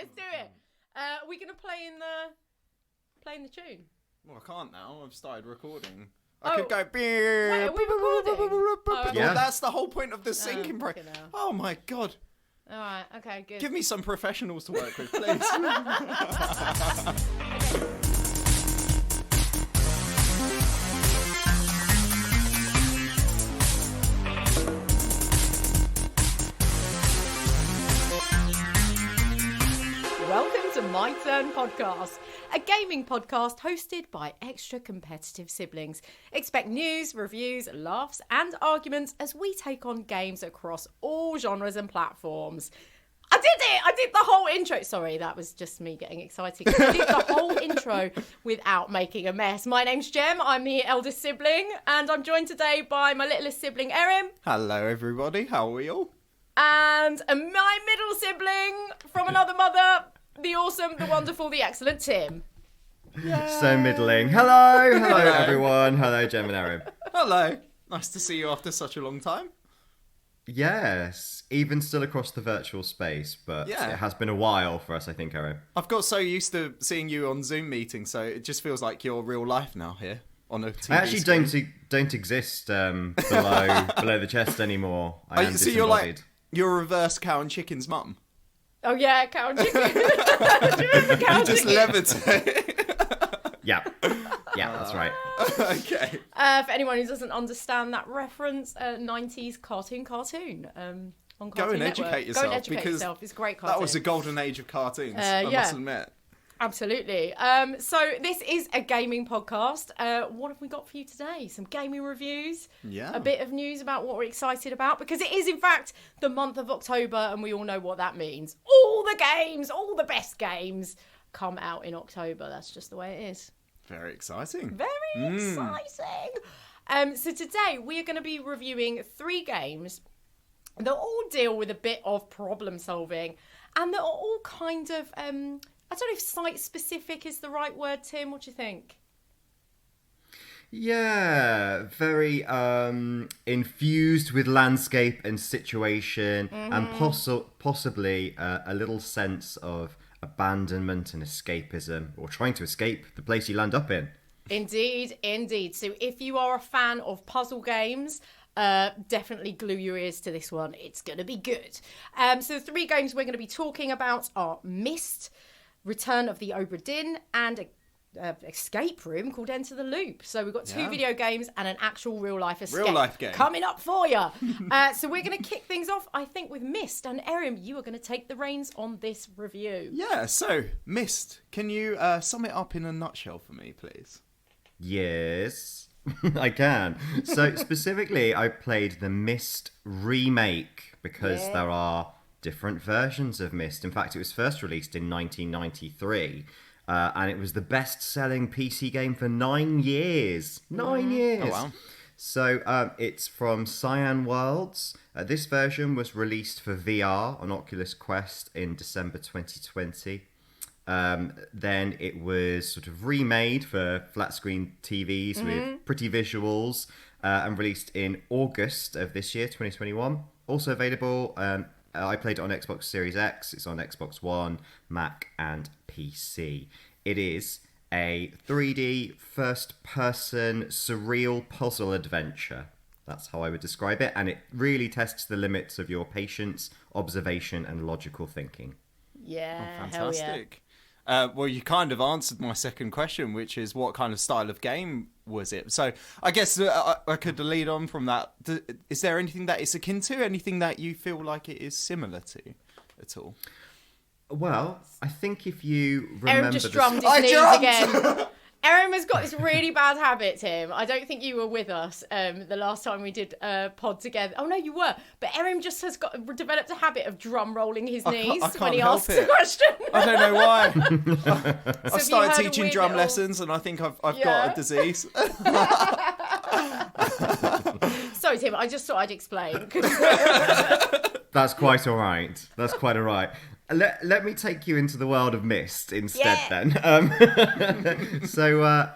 let's do it. Are we gonna play in the tune? Well, I can't now. I've started recording. Oh. I could go. Wait, are we recording? Oh, okay. Well, that's the whole point of the syncing break. fucking hell. Oh my god! All right. Okay. Good. Give me some professionals to work with, please. Welcome to My Turn Podcast, a gaming podcast hosted by extra competitive siblings. Expect news, reviews, laughs and arguments as we take on games across all genres and platforms. I did it! I did the whole intro. Sorry, that was just me getting excited. I did the whole intro without making a mess. My name's Jem, I'm the eldest sibling, and I'm joined today by my littlest sibling, Erim. Hello, everybody. How are we all? And my middle sibling from another mother, the awesome, the wonderful, the excellent Tim. So middling. Hello everyone. Hello, Jem and Erim. Hello. Nice to see you after such a long time. Yes, even still across the virtual space, but Yeah. it has been a while for us, I think, Erim. I've got so used to seeing you on Zoom meetings, so it just feels like you're real life now here on a TV I actually screen. don't exist below the chest anymore. I am So you're disembodied. like you're reverse Cow and Chicken's mum. Oh yeah, Cow and Chicken. Do you remember Cow You and just Chicken? levitate. Yeah, that's right. Okay. For anyone who doesn't understand that reference, 90s cartoon. On Cartoon Go and Network. educate yourself. Go and educate because yourself. It's a great cartoon. that was a golden age of cartoons, I yeah. must admit. Absolutely. So this is a gaming podcast. What have we got for you today? Some gaming reviews. Yeah. A bit of news about what we're excited about, because it is in fact the month of October, and we all know what that means. All the games, all the best games come out in October. That's just the way it is. Very exciting. Very exciting. So today we are going to be reviewing 3 games that all deal with a bit of problem solving, and that are all kind of I don't know if site-specific is the right word, Tim. What do you think? Yeah, very infused with landscape and situation, and possibly a little sense of abandonment and escapism, or trying to escape the place you land up in. Indeed, indeed. So if you are a fan of puzzle games, definitely glue your ears to this one. It's going to be good. So the 3 games we're going to be talking about are Myst, Return of the Obra Dinn, and an escape room called Enter the Loop. So we've got 2 video games and an actual real-life escape Real-life game. coming up for you. So we're going to kick things off, I think, with Myst. And Erim, you are going to take the reins on this review. Yeah, so, Myst, can you sum it up in a nutshell for me, please? Yes, I can. So specifically, I played the Myst remake because there are different versions of Myst. In fact, it was first released in 1993, and it was the best-selling PC game for 9 years. 9 years. Oh, wow. So it's from Cyan Worlds. This version was released for VR on Oculus Quest in December 2020. Then it was sort of remade for flat screen TVs with pretty visuals and released in August of this year, 2021. Also available, I played it on Xbox Series X. It's on Xbox One, Mac and PC. It is a 3D first-person surreal puzzle adventure. That's how I would describe it. And it really tests the limits of your patience, observation and logical thinking. Yeah, Fantastic. hell yeah. Well, you kind of answered my second question, which is what kind of style of game was it? So I guess I could lead on from that. Is there anything that it's akin to? Anything that you feel like it is similar to at all? Well, I think if you remember... Erin just drummed his knees again. Erin has got this really bad habit, Tim. I don't think you were with us the last time we did a pod together. Oh, no, you were. But Erin just has developed a habit of drum rolling his knees when he asks a question. I don't know why. So I've started teaching drum lessons and I think I've got a disease. Sorry, Tim, I just thought I'd explain. That's quite all right. That's quite all right. Let me take you into the world of Myst instead then. So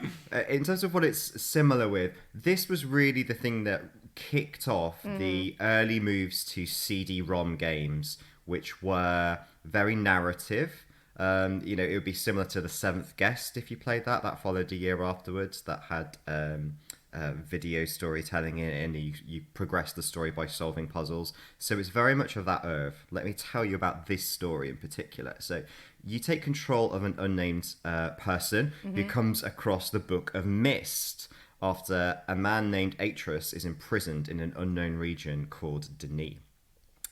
in terms of what it's similar with, this was really the thing that kicked off the early moves to CD-ROM games, which were very narrative, It would be similar to The Seventh Guest if you played that. That followed a year afterwards. That had video storytelling in it, and you progress the story by solving puzzles. So it's very much of that oeuvre. Let me tell you about this story in particular. So you take control of an unnamed person who comes across the Book of Myst after a man named Atreus is imprisoned in an unknown region called Denis.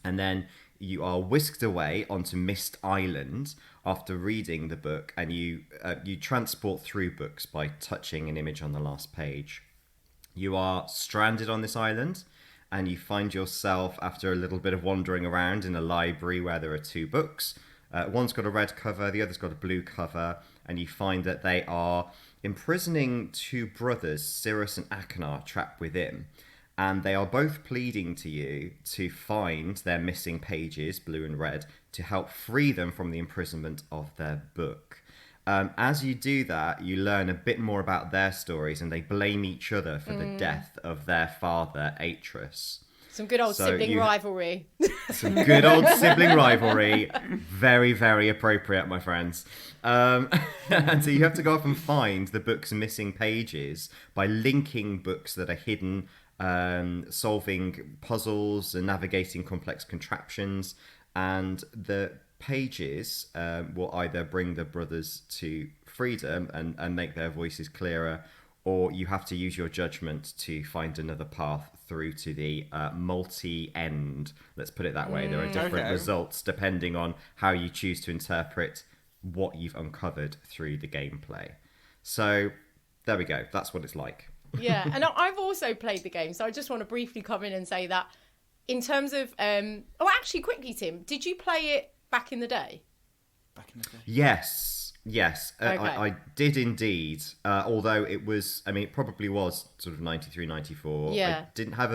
And then you are whisked away onto Myst Island after reading the book, and you transport through books by touching an image on the last page. You are stranded on this island, and you find yourself, after a little bit of wandering around, in a library where there are two books. One's got a red cover, the other's got a blue cover, and you find that they are imprisoning two brothers, Cyrus and Achenar, trapped within. And they are both pleading to you to find their missing pages, blue and red, to help free them from the imprisonment of their book. As you do that, you learn a bit more about their stories, and they blame each other for the death of their father, Atreus. Some good old sibling rivalry. Some good old sibling rivalry. Very, very appropriate, my friends. And so you have to go off and find the book's missing pages by linking books that are hidden, solving puzzles and navigating complex contraptions. And the pages will either bring the brothers to freedom and make their voices clearer, or you have to use your judgment to find another path through to the multi-end. Let's put it that way. There are different results depending on how you choose to interpret what you've uncovered through the gameplay. So there we go. That's what it's like. Yeah, and I've also played the game, so I just want to briefly come in and say that in terms of... actually, quickly, Tim, did you play it back in the day? Back in the day? Yes. Okay. I did indeed. Although it was, it probably was sort of 93, 94. Yeah. I didn't have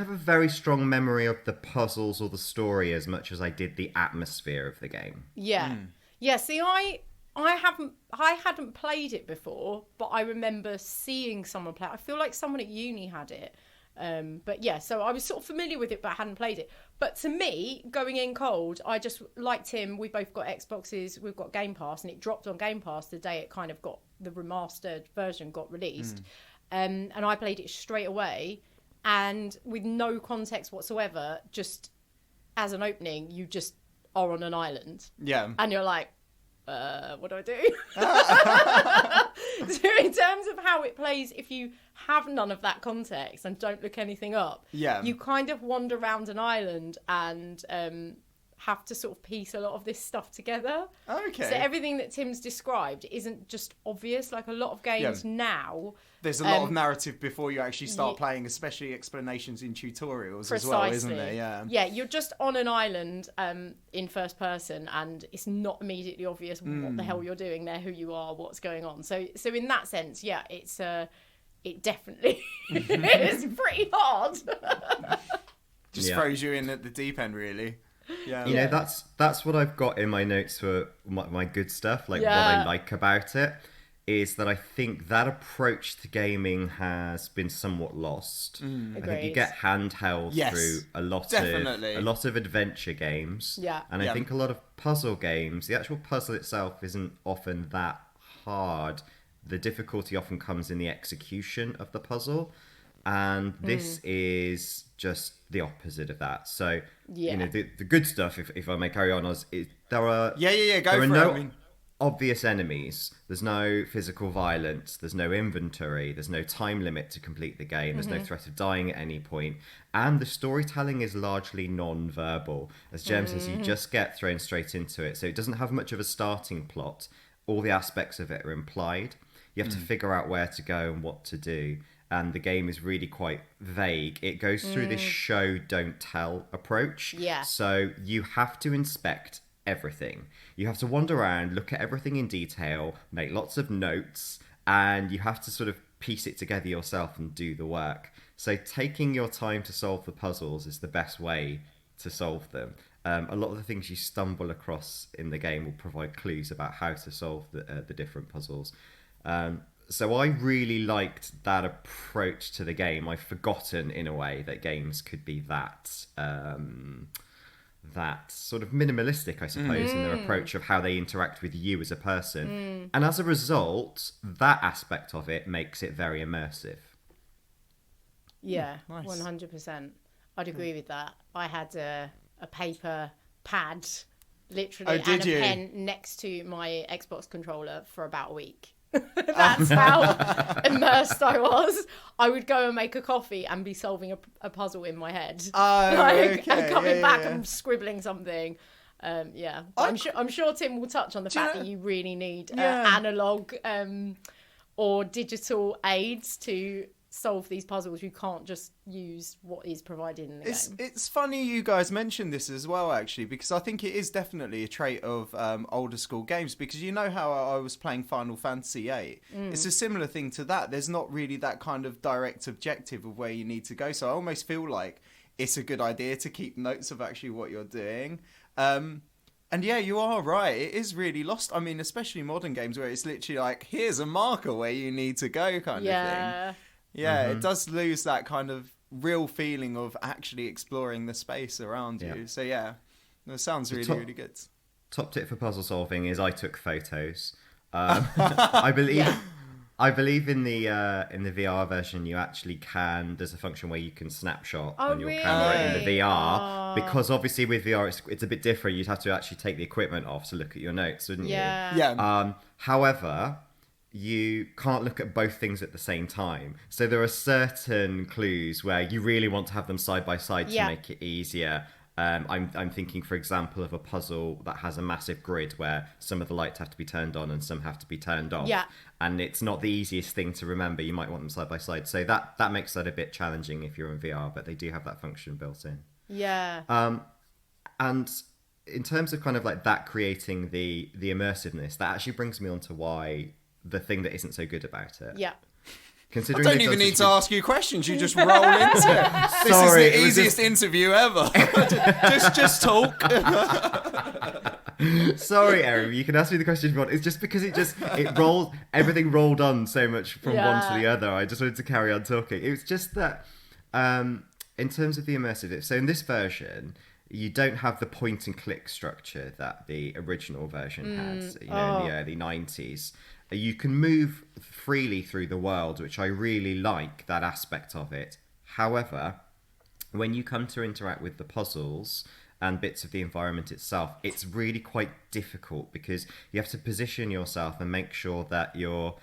a very strong memory of the puzzles or the story as much as I did the atmosphere of the game. Yeah. Yeah, see, I hadn't played it before, but I remember seeing someone play it. I feel like someone at uni had it. But yeah, so I was sort of familiar with it, but I hadn't played it. But to me, going in cold, I just, like Tim, we both got Xboxes, we've got Game Pass, and it dropped on Game Pass the day it kind of got, the remastered version got released. And I played it straight away, and with no context whatsoever, just as an opening, you just are on an island. Yeah. And you're like, what do I do? So in terms of how it plays, if you have none of that context and don't look anything up, you kind of wander around an island and have to sort of piece a lot of this stuff together. Okay. So everything that Tim's described isn't just obvious. Like a lot of games now... There's a lot of narrative before you actually start playing, especially explanations in tutorials as well, isn't there? Yeah. Yeah, you're just on an island in first person, and it's not immediately obvious what the hell you're doing there, who you are, what's going on. So in that sense, yeah, it's it definitely is pretty hard. Just throws you in at the deep end, really. Yeah. You know, that's what I've got in my notes for my good stuff, like what I like about it. Is that I think that approach to gaming has been somewhat lost. I think you get handheld through a lot of adventure games. Yeah. And I think a lot of puzzle games, the actual puzzle itself isn't often that hard. The difficulty often comes in the execution of the puzzle. And this is just the opposite of that. So, you know, the good stuff, if I may carry on, is there are... Go for it. Obvious enemies. There's no physical violence. There's no inventory. There's no time limit to complete the game. There's no threat of dying at any point. And the storytelling is largely non-verbal. As Jem says, you just get thrown straight into it. So it doesn't have much of a starting plot. All the aspects of it are implied. You have to figure out where to go and what to do. And the game is really quite vague. It goes through this show, don't tell approach. Yeah. So you have to inspect everything. You have to wander around, look at everything in detail, make lots of notes, and you have to sort of piece it together yourself and do the work. So taking your time to solve the puzzles is the best way to solve them. A lot of the things you stumble across in the game will provide clues about how to solve the different puzzles. So I really liked that approach to the game. I've forgotten, in a way, that games could be that... that sort of minimalistic, I suppose, in their approach of how they interact with you as a person. And as a result, that aspect of it makes it very immersive. Yeah, Nice. 100%. I'd agree with that. I had a paper pad, literally, Oh, did and a you? pen next to my Xbox controller for about a week. That's how immersed I was. I would go and make a coffee and be solving a puzzle in my head. Oh, like, okay. coming back yeah. and scribbling something. Yeah, but I'm sure Tim will touch on the fact that you really need analog or digital aids to solve these puzzles. You can't just use what is provided in the game. It's funny you guys mentioned this as well, actually, because I think it is definitely a trait of older school games, because you know how I was playing Final Fantasy VIII? It's a similar thing to that. There's not really that kind of direct objective of where you need to go, so I almost feel like it's a good idea to keep notes of actually what you're doing. And yeah, you are right. It is really lost. I mean, especially modern games where it's literally like, here's a marker where you need to go kind of thing. Yeah, it does lose that kind of real feeling of actually exploring the space around you. So yeah, that sounds really, really good. Top tip for puzzle solving is I took photos. I believe in the VR version you actually can. There's a function where you can snapshot on your camera in the VR, because obviously with VR it's a bit different. You'd have to actually take the equipment off to look at your notes, wouldn't you? Yeah. However, you can't look at both things at the same time. So there are certain clues where you really want to have them side by side to make it easier. I'm thinking, for example, of a puzzle that has a massive grid where some of the lights have to be turned on and some have to be turned off. Yeah. And it's not the easiest thing to remember. You might want them side by side. So that makes that a bit challenging if you're in VR, but they do have that function built in. Yeah. And in terms of kind of like that creating the immersiveness, that actually brings me on to why the thing that isn't so good about it. Yeah. Considering I don't even need to ask you questions. You just roll into it. This Sorry, is the easiest interview ever. just talk. Sorry, Erim, you can ask me the question if you want. It's just because everything rolled on so much from one to the other. I just wanted to carry on talking. It was just that, in terms of the immersive, so in this version, you don't have the point and click structure that the original version has, in the early 90s. You can move freely through the world, which I really like, that aspect of it. However, when you come to interact with the puzzles and bits of the environment itself, it's really quite difficult because you have to position yourself and make sure that your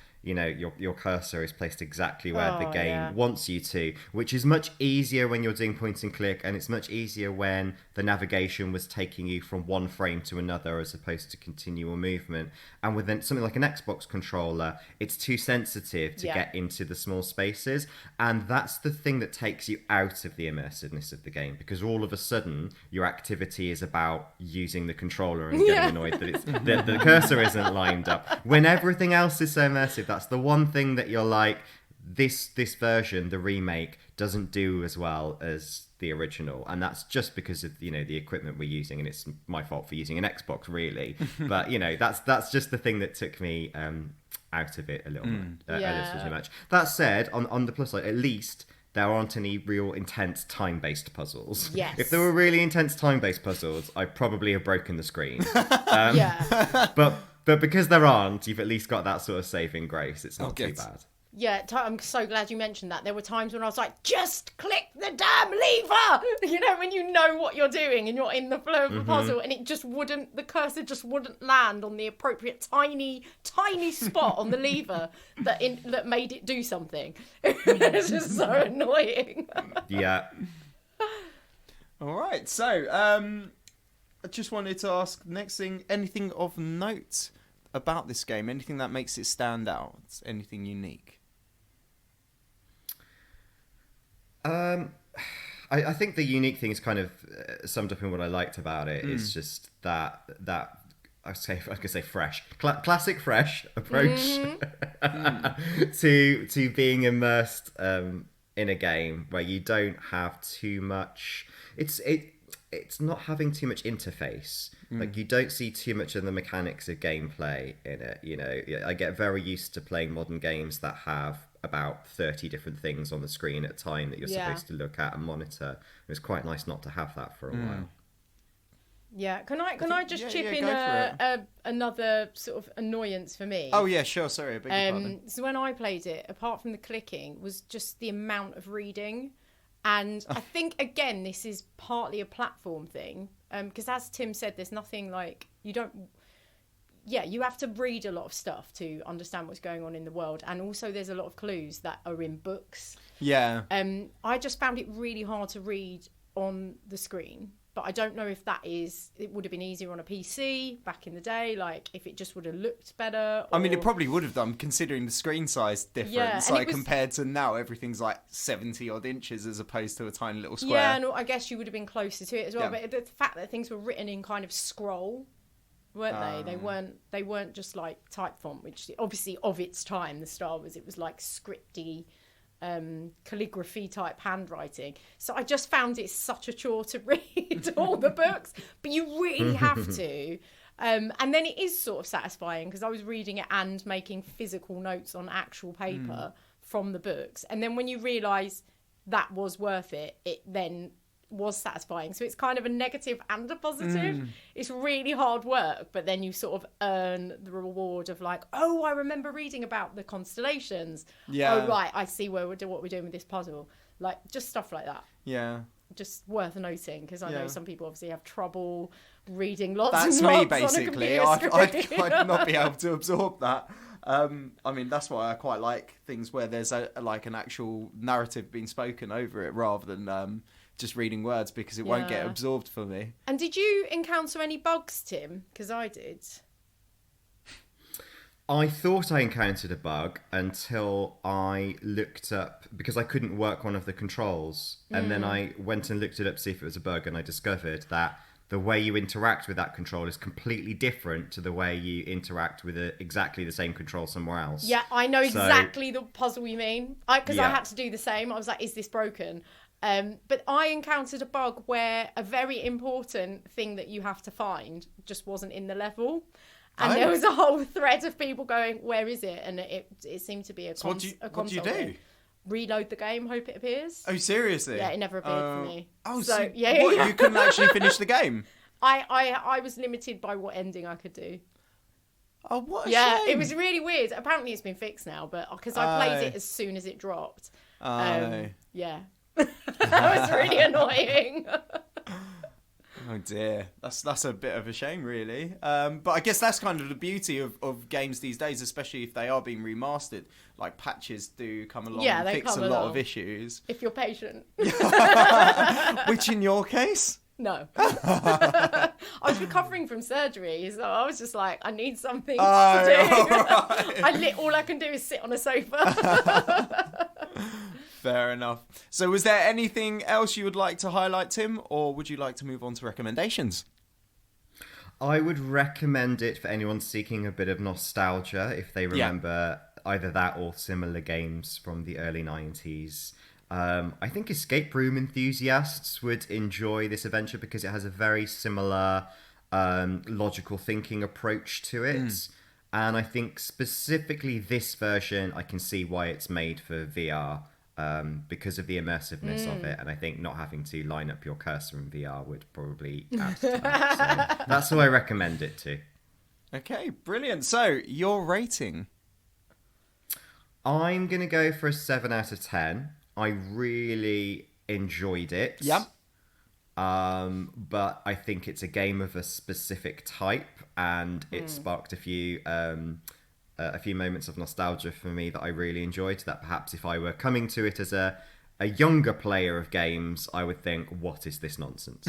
cursor is placed exactly where the game wants you to, which is much easier when you're doing point and click, and it's much easier when the navigation was taking you from one frame to another as opposed to continual movement. And with something like an Xbox controller, it's too sensitive to get into the small spaces, and that's the thing that takes you out of the immersiveness of the game, because all of a sudden your activity is about using the controller and getting annoyed that the cursor isn't lined up. When everything else is so immersive, that's the one thing that you're like, this version, the remake, doesn't do as well as the original, and that's just because of the equipment we're using, and it's my fault for using an Xbox, really. But that's just the thing that took me out of it a little too much. That said, on the plus side, at least there aren't any real intense time-based puzzles. Yes. If there were really intense time-based puzzles, I'd probably have broken the screen. But because there aren't, you've at least got that sort of saving grace. It's not too bad. Yeah, I'm so glad you mentioned that. There were times when I was like, just click the damn lever! When you know what you're doing and you're in the flow of the puzzle, and the cursor just wouldn't land on the appropriate tiny, tiny spot on the lever that made it do something. It's just so annoying. Yeah. All right, so I just wanted to ask, next thing, anything of note about this game? Anything that makes it stand out? Anything unique? I think the unique thing is kind of summed up in what I liked about it. Is just that I could say fresh, classic fresh approach to being immersed in a game where you don't have too much. It's not having too much interface. Like, you don't see too much of the mechanics of gameplay in it. I get very used to playing modern games that have about 30 different things on the screen at a time that you're supposed to look at and monitor. It's quite nice not to have that for a while. Yeah, can I just chip in go for another sort of annoyance for me? Oh yeah, sure. Sorry, I beg your pardon. So when I played it, apart from the clicking, was just the amount of reading, and I think again this is partly a platform thing, because as Tim said, there's nothing like you have to read a lot of stuff to understand what's going on in the world, and also there's a lot of clues that are in books. Yeah. I just found it really hard to read on the screen. But I don't know if it would have been easier on a PC back in the day, like if it just would have looked better. I mean, it probably would have done, considering the screen size difference. Compared to now, everything's like 70 odd inches as opposed to a tiny little square. Yeah, and I guess you would have been closer to it as well. Yeah. But the fact that things were written in kind of scroll, weren't they? They weren't just like type font, which obviously of its time, the style was. It was like scripty. Calligraphy type handwriting, so I just found it such a chore to read all the books, but you really have to, and then it is sort of satisfying because I was reading it and making physical notes on actual paper from the books, and then when you realise that was worth it, it then was satisfying. So it's kind of a negative and a positive. It's really hard work, but then you sort of earn the reward of like, oh, I remember reading about the constellations. Yeah. Oh right, I see what we're doing with this puzzle. Like just stuff like that. Yeah. Just worth noting because I know some people obviously have trouble reading lots That's and lots me basically. on a computer screen. I'd not be able to absorb that. I mean, that's why I quite like things where there's like an actual narrative being spoken over it rather than just reading words, because it won't get absorbed for me. And did you encounter any bugs, Tim? Because I did. I thought I encountered a bug until I looked up, because I couldn't work one of the controls, and then I went and looked it up to see if it was a bug, and I discovered that the way you interact with that control is completely different to the way you interact with exactly the same control somewhere else. Yeah, I know exactly the puzzle you mean. Because I had to do the same. I was like, is this broken? But I encountered a bug where a very important thing that you have to find just wasn't in the level. And there was a whole thread of people going, where is it? And it seemed to be a console. What do you do? Reload the game, hope it appears. Oh, seriously? Yeah, it never appeared for me. Oh, so what, you couldn't actually finish the game? I was limited by what ending I could do. Oh, what a shame. shame. It was really weird. Apparently it's been fixed now, but because I played it as soon as it dropped. Yeah. That was really annoying. Oh dear, that's a bit of a shame, really. But I guess that's kind of the beauty of games these days, especially if they are being remastered. Like patches do come along and fix a lot of issues. If you're patient. Which in your case? No. I was recovering from surgery, so I was just like, I need something to do. Right. All I can do is sit on a sofa. Fair enough. So was there anything else you would like to highlight, Tim, or would you like to move on to recommendations? I would recommend it for anyone seeking a bit of nostalgia if they remember either that or similar games from the early 90s. I think escape room enthusiasts would enjoy this adventure because it has a very similar logical thinking approach to it. And I think specifically this version, I can see why it's made for VR. Because of the immersiveness of it, and I think not having to line up your cursor in VR would probably add to that. So that's who I recommend it to. Okay, brilliant. So, your rating? I'm going to go for a 7 out of 10. I really enjoyed it. Yep. But I think it's a game of a specific type, and it sparked a few moments of nostalgia for me that I really enjoyed, that perhaps if I were coming to it as a younger player of games, I would think, what is this nonsense?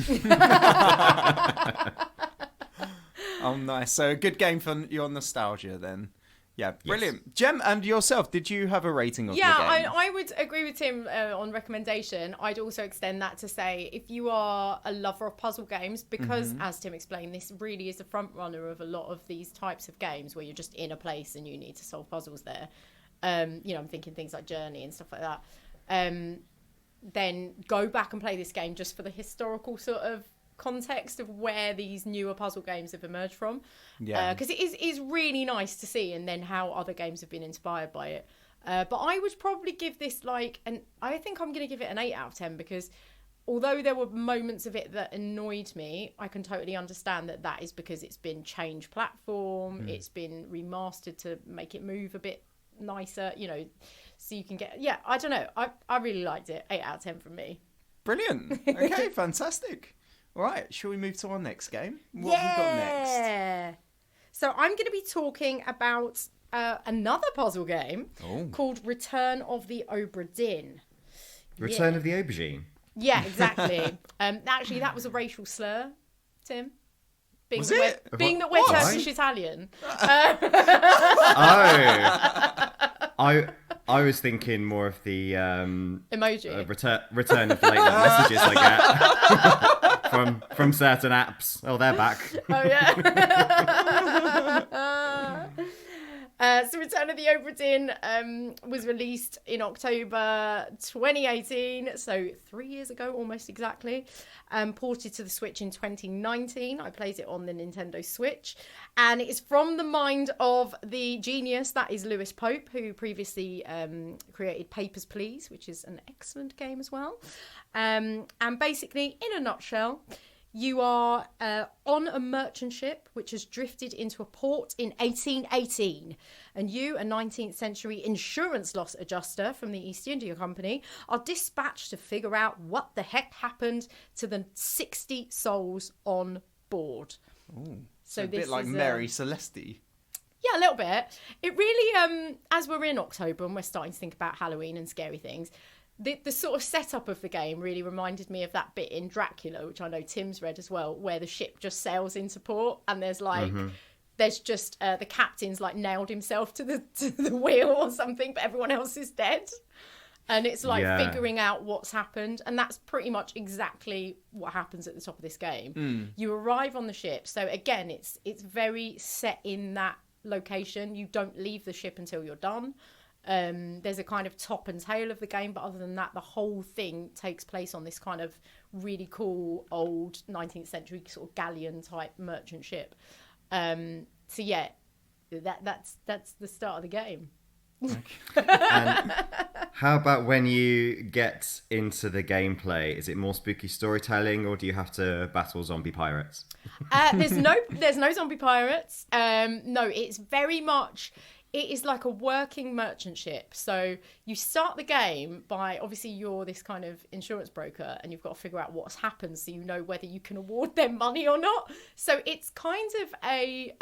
Oh, nice. So a good game for your nostalgia then. Yeah, brilliant. Yes. Jem, and yourself, did you have a rating of the game? I would agree with Tim on recommendation. I'd also extend that to say if you are a lover of puzzle games, because as Tim explained, this really is a front runner of a lot of these types of games where you're just in a place and you need to solve puzzles there. I'm thinking things like Journey and stuff like that. Then go back and play this game just for the historical sort of context of where these newer puzzle games have emerged from, because it is really nice to see, and then how other games have been inspired by it. But I would probably give this I think I'm going to give it an 8 out of 10 because although there were moments of it that annoyed me, I can totally understand that is because it's been changed platform, it's been remastered to make it move a bit nicer, so you can get, I don't know. I really liked it. 8 out of 10 from me. Brilliant. Okay, fantastic. All right, shall we move to our next game? What have we got next? So I'm going to be talking about another puzzle game called Return of the Obra Dinn. Return of the Aubergine? Yeah, exactly. Actually, that was a racial slur, Tim. Being that we're Turkish Italian. I was thinking more of the emoji. Return of late messages I get from certain apps. Oh, they're back. Oh yeah. So Return of the Obra Dinn was released in October 2018, so 3 years ago almost exactly. Ported to the Switch in 2019. I played it on the Nintendo Switch, and it's from the mind of the genius that is Lewis Pope, who previously created Papers, Please, which is an excellent game as well. And basically, in a nutshell, you are on a merchant ship which has drifted into a port in 1818, and you, a 19th century insurance loss adjuster from the East India Company, are dispatched to figure out what the heck happened to the 60 souls on board. Ooh, so a bit like Mary Celeste. Yeah, a little bit. It really, as we're in October and we're starting to think about Halloween and scary things, the sort of setup of the game really reminded me of that bit in Dracula, which I know Tim's read as well, where the ship just sails into port and there's like, there's just the captain's like nailed himself to the wheel or something, but everyone else is dead. And it's like figuring out what's happened. And that's pretty much exactly what happens at the top of this game. You arrive on the ship. So again, it's very set in that location. You don't leave the ship until you're done. There's a kind of top and tail of the game, but other than that, the whole thing takes place on this kind of really cool old 19th century sort of galleon type merchant ship. So yeah, that's the start of the game. And how about when you get into the gameplay? Is it more spooky storytelling, or do you have to battle zombie pirates? There's no zombie pirates. No, it's very much. It is like a working merchant ship. So you start the game by, obviously you're this kind of insurance broker and you've got to figure out what's happened so you know whether you can award them money or not. So it's kind of a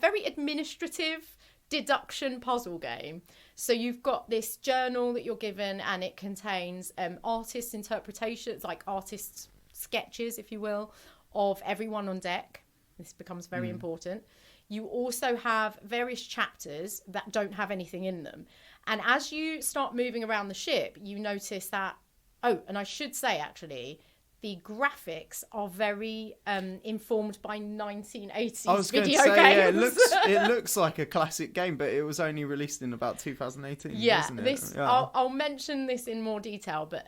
very administrative deduction puzzle game. So you've got this journal that you're given and it contains artist interpretations, like artist sketches, if you will, of everyone on deck. This becomes very important. You also have various chapters that don't have anything in them. And as you start moving around the ship, you notice that, and I should say actually, the graphics are very informed by 1980s I was going video to say, games. Yeah, it looks like a classic game, but it was only released in about 2018, wasn't it? I'll mention this in more detail, but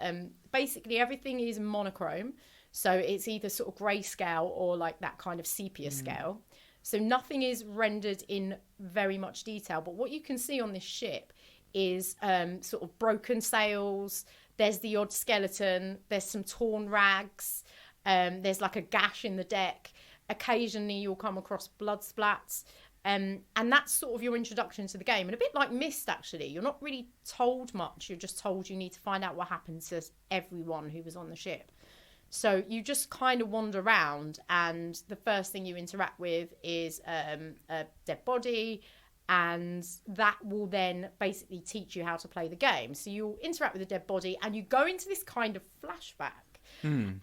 basically everything is monochrome. So it's either sort of grayscale or like that kind of sepia scale. So nothing is rendered in very much detail. But what you can see on this ship is sort of broken sails. There's the odd skeleton. There's some torn rags. There's like a gash in the deck. Occasionally you'll come across blood splats. And that's sort of your introduction to the game. And a bit like Myst, actually. You're not really told much. You're just told you need to find out what happened to everyone who was on the ship. So you just kind of wander around, and the first thing you interact with is a dead body, and that will then basically teach you how to play the game. So you'll interact with the dead body, and you go into this kind of flashback.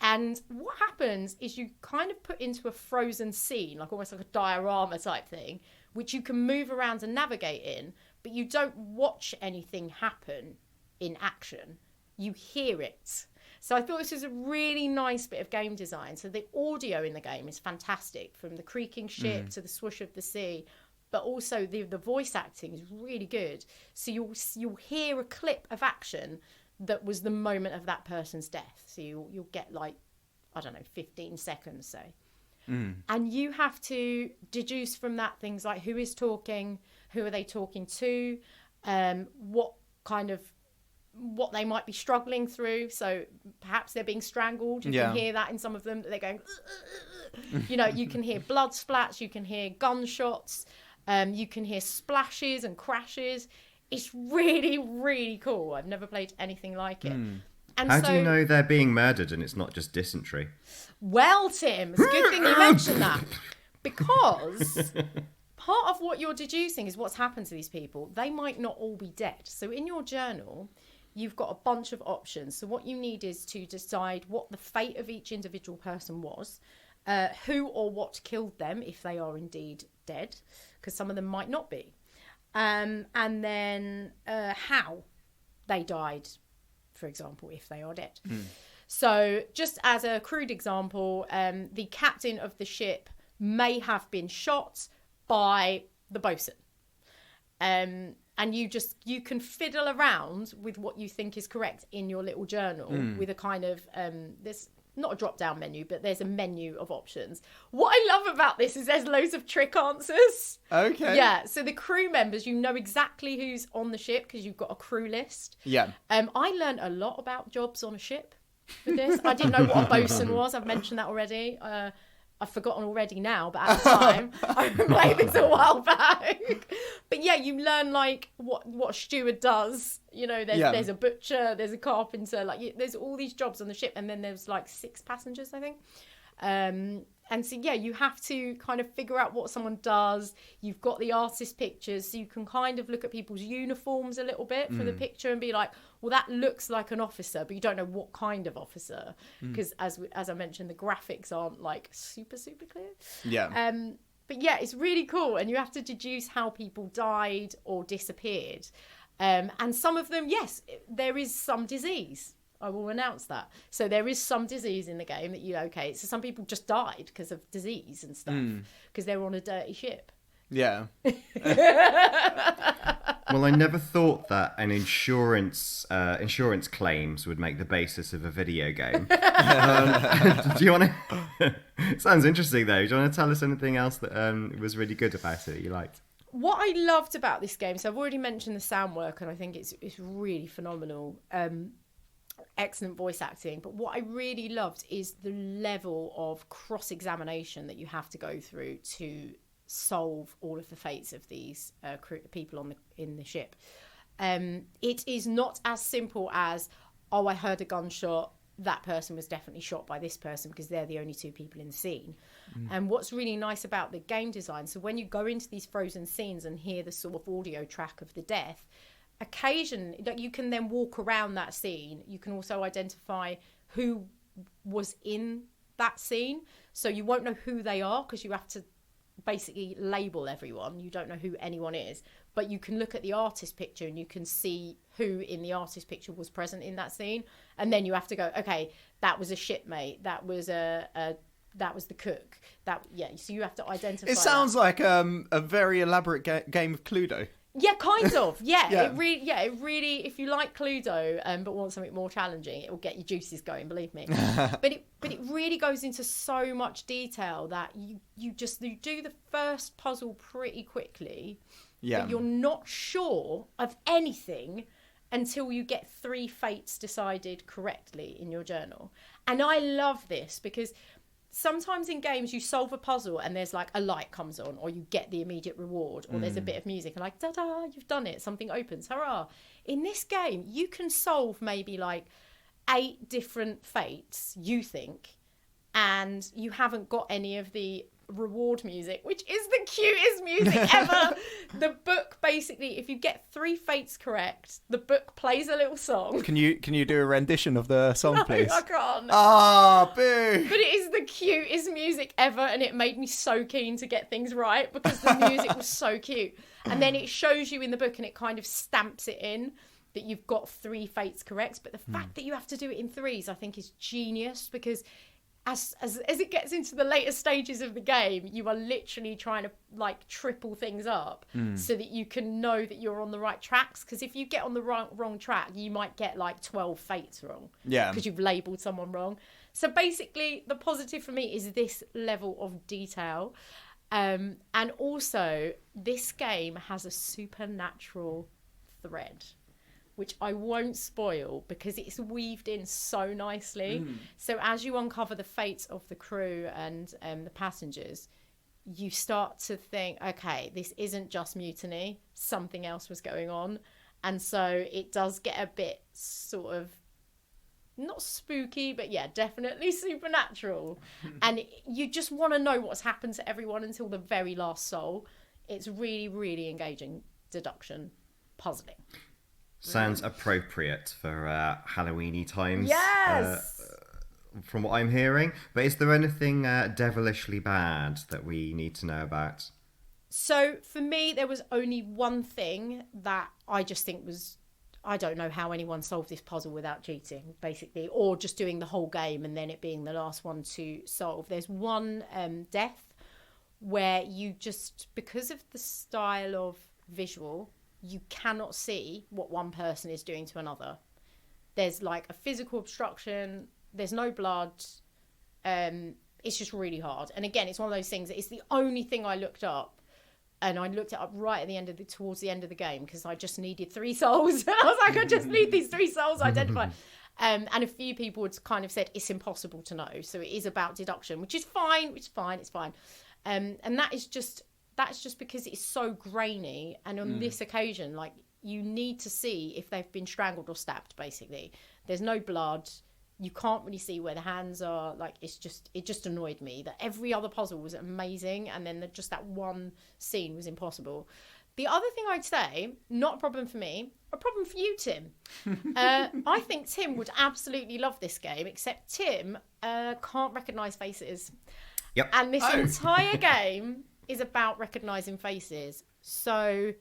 And what happens is you kind of put into a frozen scene, like almost like a diorama type thing, which you can move around and navigate in, but you don't watch anything happen in action. You hear it. So I thought this was a really nice bit of game design. So the audio in the game is fantastic, from the creaking ship to the swoosh of the sea, but also the voice acting is really good. So you'll hear a clip of action that was the moment of that person's death. So you'll get like, I don't know, 15 seconds, say. And you have to deduce from that things like who is talking, who are they talking to, what kind of what they might be struggling through. So perhaps they're being strangled. You can hear that in some of them. They're going, you know, you can hear blood splats, you can hear gunshots, you can hear splashes and crashes. It's really, really cool. I've never played anything like it. And How do you know they're being murdered and it's not just dysentery? Well, Tim, it's a good thing you mentioned that. Because part of what you're deducing is what's happened to these people. They might not all be dead. So in your journal, you've got a bunch of options. So what you need is to decide what the fate of each individual person was, who or what killed them, if they are indeed dead, because some of them might not be. And then how they died, for example, if they are dead. So just as a crude example, the captain of the ship may have been shot by the bosun. And you can fiddle around with what you think is correct in your little journal with a kind of, there's not a drop down menu, but there's a menu of options. What I love about this is there's loads of trick answers. Okay. Yeah. So the crew members, you know exactly who's on the ship because you've got a crew list. Yeah. I learned a lot about jobs on a ship with this. I didn't know what a bosun was. I've mentioned that already. I've forgotten already now, but at the time, I played this a while back. But yeah, you learn like what a steward does. You know, there's a butcher, there's a carpenter, like there's all these jobs on the ship, and then there's like 6 passengers, I think. And so yeah, you have to kind of figure out what someone does. You've got the artist pictures, so you can kind of look at people's uniforms a little bit for the picture and be like, well, that looks like an officer, but you don't know what kind of officer because as I mentioned, the graphics aren't like super clear. Yeah. But yeah, it's really cool, and you have to deduce how people died or disappeared. And some of them, yes, there is some disease. I will announce that. So there is some disease in the game that so some people just died because of disease and stuff because they were on a dirty ship. Yeah. Well, I never thought that an insurance claims would make the basis of a video game. Do you want to? Sounds interesting, though. Do you want to tell us anything else that was really good about it that you liked? What I loved about this game, so I've already mentioned the sound work, and I think it's really phenomenal. Excellent voice acting, but what I really loved is the level of cross-examination that you have to go through to solve all of the fates of these people in the ship. It is not as simple as, I heard a gunshot, that person was definitely shot by this person because they're the only 2 people in the scene. And what's really nice about the game design, so when you go into these frozen scenes and hear the sort of audio track of the death, occasionally you can then walk around that scene. You can also identify who was in that scene, so you won't know who they are because you have to basically label everyone. You don't know who anyone is, but you can look at the artist picture and you can see who in the artist picture was present in that scene, and then you have to go, okay, that was a shipmate, that was that was the cook, so you have to identify. It sounds like a very elaborate game of Cluedo. Yeah, kind of. Yeah, yeah. It really. If you like Cluedo, but want something more challenging, it will get your juices going. Believe me. but it really goes into so much detail that you do the first puzzle pretty quickly. Yeah. But you're not sure of anything until you get 3 fates decided correctly in your journal. And I love this because sometimes in games you solve a puzzle and there's like a light comes on, or you get the immediate reward, or there's a bit of music and like, ta-da, you've done it, something opens, hurrah. In this game, you can solve maybe like 8 different fates, you think, and you haven't got any of the reward music, which is the cutest music ever. The book, basically, if you get 3 fates correct, the book plays a little song. Can you do a rendition of the song, please? I can't. Ah, boo! But it is the cutest music ever, and it made me so keen to get things right because the music was so cute. And then it shows you in the book, and it kind of stamps it in that you've got 3 fates correct. But the fact that you have to do it in 3s, I think, is genius, because as it gets into the later stages of the game, you are literally trying to like triple things up so that you can know that you're on the right tracks. Because if you get on the wrong track, you might get like 12 fates wrong. Yeah. Because you've labelled someone wrong. So basically, the positive for me is this level of detail. And also, this game has a supernatural thread. which I won't spoil because it's weaved in so nicely. So as you uncover the fates of the crew and the passengers, you start to think, okay, this isn't just mutiny, something else was going on. And so it does get a bit sort of, not spooky, but yeah, definitely supernatural. And you just want to know what's happened to everyone until the very last soul. It's really, really engaging deduction puzzling. Sounds appropriate for Halloween-y times. Yes! From what I'm hearing. But is there anything devilishly bad that we need to know about? So for me, there was only one thing that I just think was, I don't know how anyone solved this puzzle without cheating, basically, or just doing the whole game and then it being the last one to solve. There's one death where you just, because of the style of visual, you cannot see what one person is doing to another. There's like a physical obstruction, there's no blood, it's just really hard. And again, it's one of those things, it's the only thing I looked up, and I looked it up right at the end of towards the end of the game, because I just needed 3 souls. And I was like, I just need these 3 souls identified. And a few people had kind of said it's impossible to know. So it is about deduction, which is fine, it's fine. And that's just because it's so grainy. And on this occasion, like, you need to see if they've been strangled or stabbed, basically. There's no blood. You can't really see where the hands are. Like, it just annoyed me that every other puzzle was amazing, and then just that one scene was impossible. The other thing I'd say, not a problem for me, a problem for you, Tim. I think Tim would absolutely love this game, except Tim can't recognise faces. Yep. And this entire game is about recognising faces. So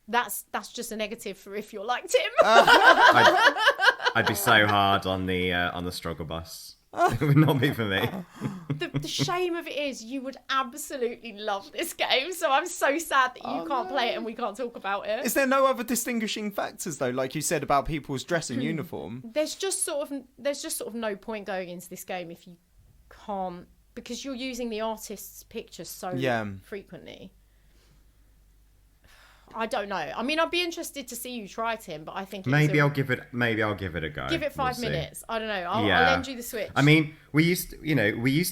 that's just a negative for if you're like Tim. I'd be so hard on the struggle bus. It would not be for me. The shame of it is you would absolutely love this game, so I'm so sad that you can't play it and we can't talk about it. Is there no other distinguishing factors though, like you said about people's dress and uniform? There's just sort of no point going into this game if you can't, because you're using the artist's picture so frequently. I don't know. I mean, I'd be interested to see you try, Tim, but I think I'll give it a go. Give it 5 minutes. I don't know. I'll lend you the Switch. I mean, we used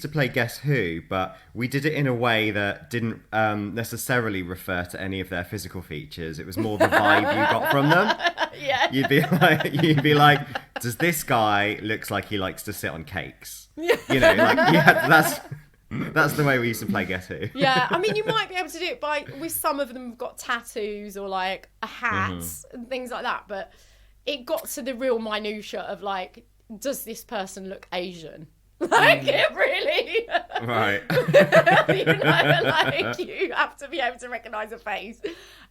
to play Guess Who, but we did it in a way that didn't necessarily refer to any of their physical features. It was more the vibe you got from them. Yeah. You'd be like, does this guy looks like he likes to sit on cakes? That's the way we used to play Guess Who. Yeah, I mean, you might be able to do it with some of them have got tattoos or like a hat and things like that, but it got to the real minutiae of like, does this person look Asian? Like, it really... Right. You have to be able to recognise a face.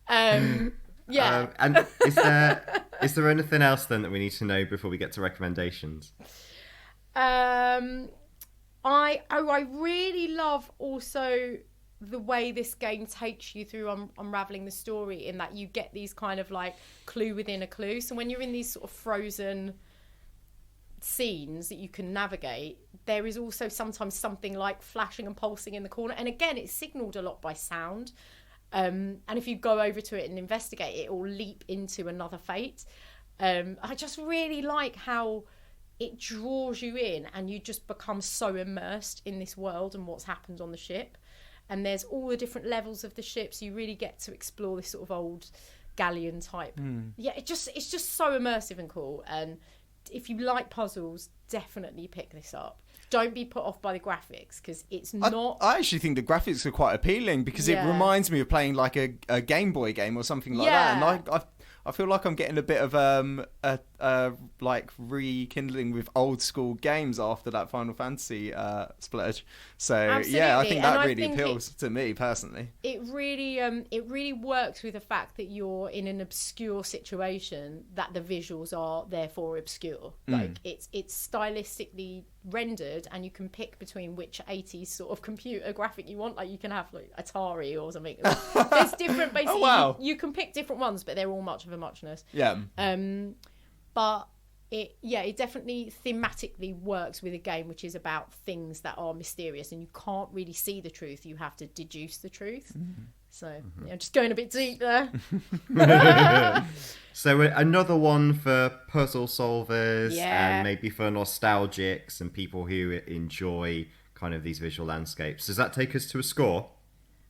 Yeah. And is there anything else then that we need to know before we get to recommendations? I really love also the way this game takes you through unraveling the story, in that you get these kind of like clue within a clue. So when you're in these sort of frozen scenes that you can navigate, there is also sometimes something like flashing and pulsing in the corner. And again, it's signalled a lot by sound. And if you go over to it and investigate, it will leap into another fate. I just really like how it draws you in and you just become so immersed in this world and what's happened on the ship. And there's all the different levels of the ships. You really get to explore this sort of old galleon type. Yeah, it's just so immersive and cool. And if you like puzzles, definitely pick this up. Don't be put off by the graphics, because it's not... I actually think the graphics are quite appealing, because it reminds me of playing like a Game Boy game or something like that. And I feel like I'm getting a bit of like rekindling with old school games after that Final Fantasy splurge. So Absolutely. Yeah, I think that and really appeals to me personally. It really works with the fact that you're in an obscure situation, that the visuals are therefore obscure. Like it's stylistically rendered, and you can pick between which 80s sort of computer graphic you want. Like you can have like Atari or something. There's different basically. Oh, wow. You can pick different ones, but they're all much of a muchness. Yeah. But it definitely thematically works with a game which is about things that are mysterious and you can't really see the truth. You have to deduce the truth. So, just going a bit deep there. So another one for puzzle solvers Yeah. and maybe for nostalgics and people who enjoy kind of these visual landscapes. Does that take us to a score?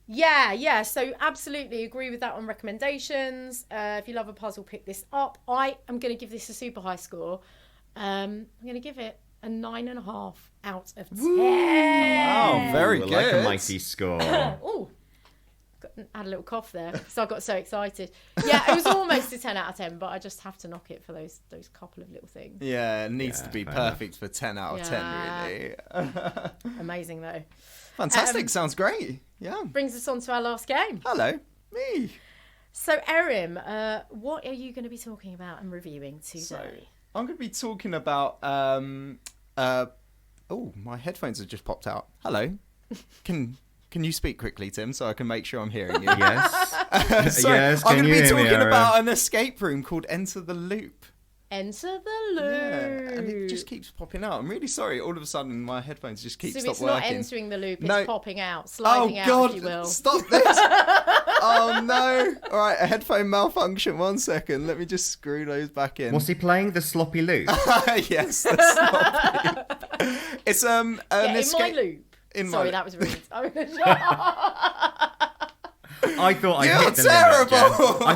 Yeah. So absolutely agree with that on recommendations. If you love a puzzle, pick this up. I am going to give this a super high score. I'm going to give it a 9.5 out of 10. Wow, very good. Like a mighty score. Oh, had a little cough there because I got so excited. Yeah, it was almost a 10 out of 10, but I just have to knock it for those couple of little things. Yeah, it needs to be fair perfect for 10 out of 10, really. Amazing though. Fantastic, sounds great. Yeah. Brings us on to our last game. Hello, me. So, Erim, what are you going to be talking about and reviewing today? So, I'm going to be talking about... oh, my headphones have just popped out. Hello. Can you speak quickly, Tim, so I can make sure I'm hearing you? Yes. So, Yes, I'm can going to you be hear me, talking Aaron? about an escape room called Enter the Loop. Enter the Loop. Yeah, and it just keeps popping out. I'm really sorry. All of a sudden, my headphones just keep So stop it's working. not entering the loop, it's No. popping out, sliding Oh out, God! if you will. Stop this! Oh no! All right, a headphone malfunction. 1 second. Let me just screw those back in. Was he playing the sloppy loop? Yes, that's not It's an Yeah, escape. in my loop. In Sorry, my- that was rude. I thought I You're hit the terrible! limit, Jen.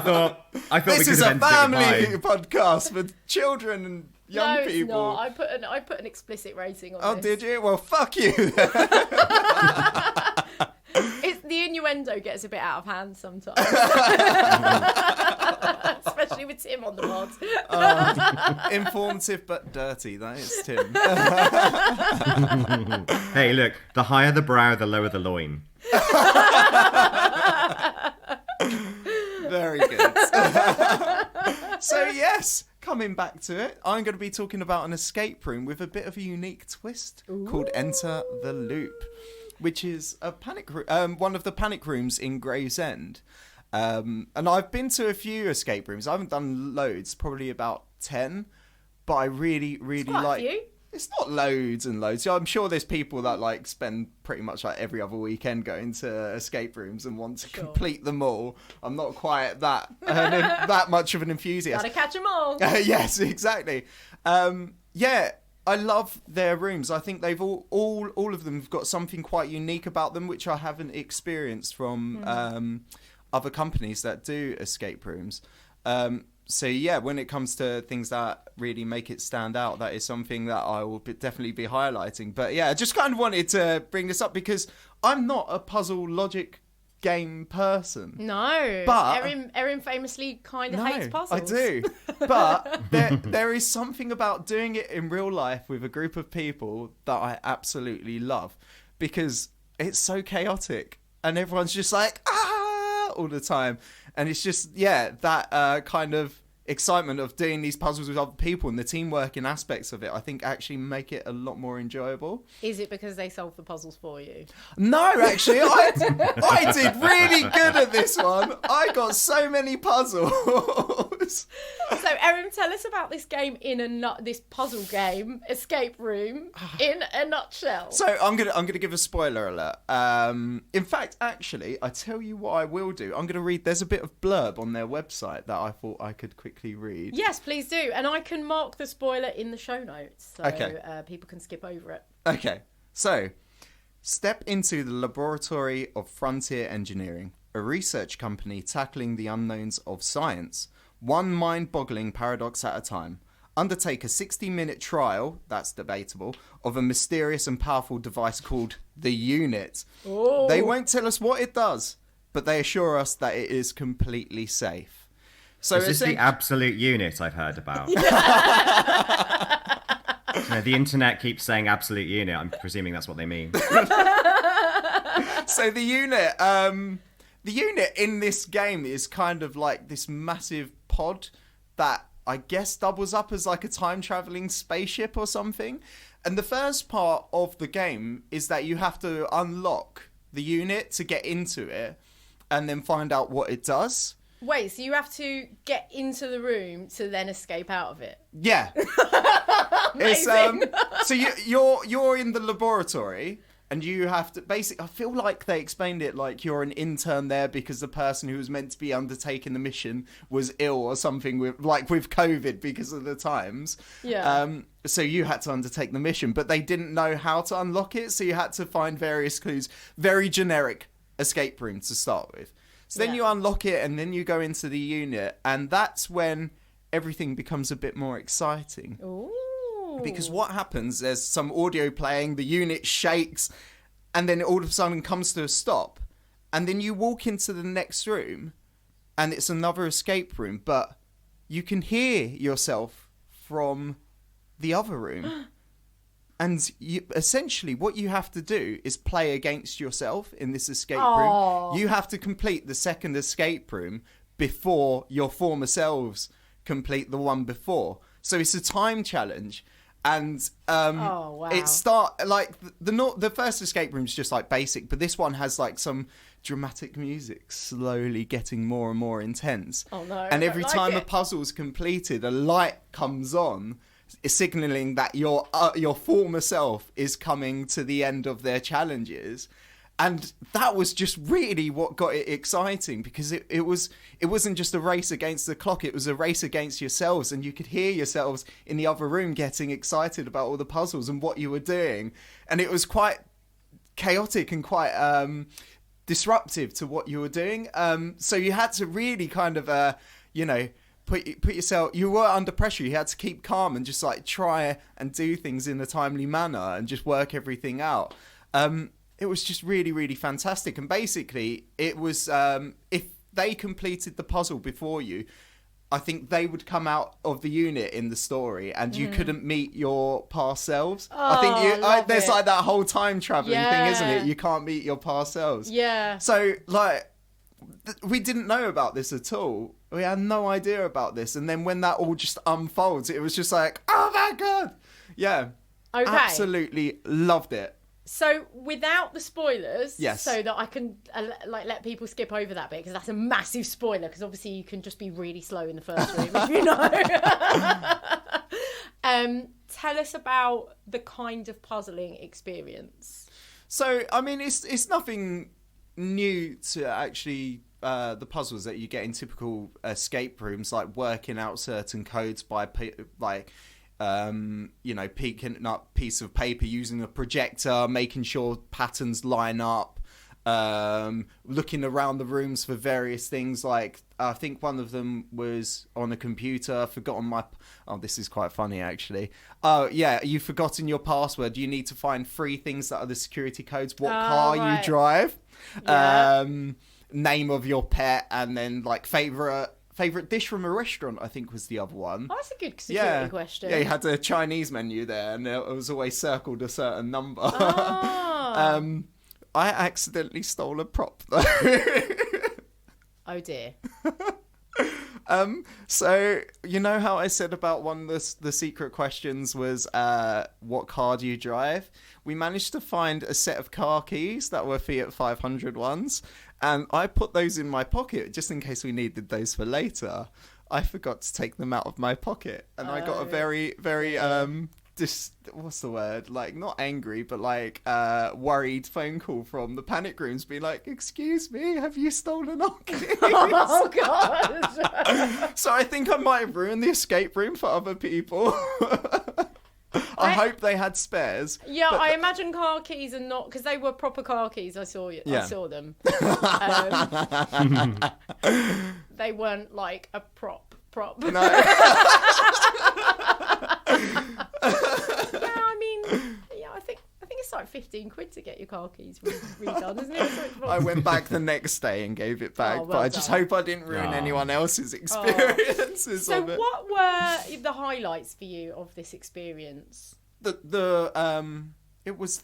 I thought This we could is a have ended family it podcast for children and young No, it's people. not. I put an explicit rating on Oh, this. did you? Well, fuck you. It's, the innuendo gets a bit out of hand sometimes. Especially with Tim on the pod. Informative but dirty. That is Tim. Hey, look, the higher the brow, the lower the loin. Very good. So yes, coming back to it, I'm going to be talking about an escape room with a bit of a unique twist called Enter the Loop, which is a one of the panic rooms in Gravesend. And I've been to a few escape rooms. I haven't done loads, probably about 10, but I really Quite like. a few. It's not loads and loads. I'm sure there's people that like spend pretty much like every other weekend going to escape rooms and want to complete them all. I'm not quite that much of an enthusiast. Gotta catch them all. Yes, exactly. Yeah, I love their rooms. I think they've all of them have got something quite unique about them, which I haven't experienced from other companies that do escape rooms. So yeah, when it comes to things that really make it stand out, that is something that I will definitely be highlighting. But yeah, I just kind of wanted to bring this up because I'm not a puzzle logic game person. No, But- Erin famously kind of hates puzzles. I do. But there is something about doing it in real life with a group of people that I absolutely love because it's so chaotic and everyone's just like, all the time. And it's just, that kind of excitement of doing these puzzles with other people and the team working aspects of it, I think actually make it a lot more enjoyable. Is it because they solve the puzzles for you? No, actually, I did really good at this one. I got so many puzzles. So, Erin, tell us about this game this puzzle game, escape room, in a nutshell. So I'm gonna give a spoiler alert. In fact, actually, I tell you what I will do. I'm gonna read. There's a bit of blurb on their website that I thought I could quickly read. Yes, please do. And I can mark the spoiler in the show notes so Okay. People can skip over it. Okay, so step into the laboratory of frontier engineering, a research company tackling the unknowns of science, one mind-boggling paradox at a time. Undertake a 60-minute trial, that's debatable, of a mysterious and powerful device called the Unit. Oh. They won't tell us what it does, but they assure us that it is completely safe. So Is this the absolute unit I've heard about? The internet keeps saying absolute unit. I'm presuming that's what they mean. So the unit in this game is kind of like this massive pod that I guess doubles up as like a time traveling spaceship or something. And the first part of the game is that you have to unlock the unit to get into it and then find out what it does. Wait, so you have to get into the room to then escape out of it? Yeah. It's so you're in the laboratory and you have to basically, I feel like they explained it like you're an intern there because the person who was meant to be undertaking the mission was ill or something with COVID because of the times. Yeah. So you had to undertake the mission, but they didn't know how to unlock it, so you had to find various clues. Very generic escape room to start with. So then you unlock it and then you go into the unit, and that's when everything becomes a bit more exciting. Ooh. Because what happens, there's some audio playing, the unit shakes, and then it all of a sudden comes to a stop. And then you walk into the next room, and it's another escape room, but you can hear yourself from the other room. And essentially what you have to do is play against yourself in this escape room. You have to complete the second escape room before your former selves complete the one before. So it's a time challenge. And it the first escape room is just like basic, but this one has like some dramatic music slowly getting more and more intense. Oh no! And every time a puzzle's completed, a light comes on, signaling that your former self is coming to the end of their challenges. And that was just really what got it exciting, because it wasn't just a race against the clock, it was a race against yourselves, and you could hear yourselves in the other room getting excited about all the puzzles and what you were doing. And it was quite chaotic and quite disruptive to what you were doing. So you had to really kind of, put yourself, you were under pressure. You had to keep calm and just like try and do things in a timely manner and just work everything out. It was just really, really fantastic. And basically, it was, if they completed the puzzle before you, I think they would come out of the unit in the story, and you couldn't meet your past selves. I think there's like that whole time traveling thing, isn't it? You can't meet your past selves. Yeah. So, like, we didn't know about this at all. We had no idea about this. And then when that all just unfolds, it was just like, oh my God. Yeah. Okay. Absolutely loved it. So without the spoilers, yes, so that I can let people skip over that bit, because that's a massive spoiler, because obviously you can just be really slow in the first room if you know. Tell us about the kind of puzzling experience. So, I mean, it's nothing new to actually the puzzles that you get in typical escape rooms, like working out certain codes by peeking up a piece of paper using a projector, making sure patterns line up, looking around the rooms for various things. Like, I think one of them was on a computer. I've forgotten this is quite funny, actually. Oh, yeah, you've forgotten your password. You need to find 3 things that are the security codes. What car you drive, name of your pet, and then, like, Favourite dish from a restaurant, I think, was the other one. Oh, that's a good security question. Yeah, you had a Chinese menu there, and it was always circled a certain number. Oh. I accidentally stole a prop, though. Oh, dear. So, you know how I said about one of the secret questions was, what car do you drive? We managed to find a set of car keys that were Fiat 500 ones, and I put those in my pocket just in case we needed those for later. I forgot to take them out of my pocket, and I got a very, very, what's the word? Like, not angry, but like, worried phone call from the panic rooms being like, excuse me, have you stolen our keys? Oh, God. So I think I might have ruined the escape room for other people. I hope they had spares. Yeah, I imagine car keys are not, because they were proper car keys. I saw them. They weren't like a prop. No. I think it's like 15 quid to get your car keys redone, isn't it? So I went back the next day and gave it back, but I just hope I didn't ruin anyone else's experiences of it. So what were the highlights for you of this experience? It was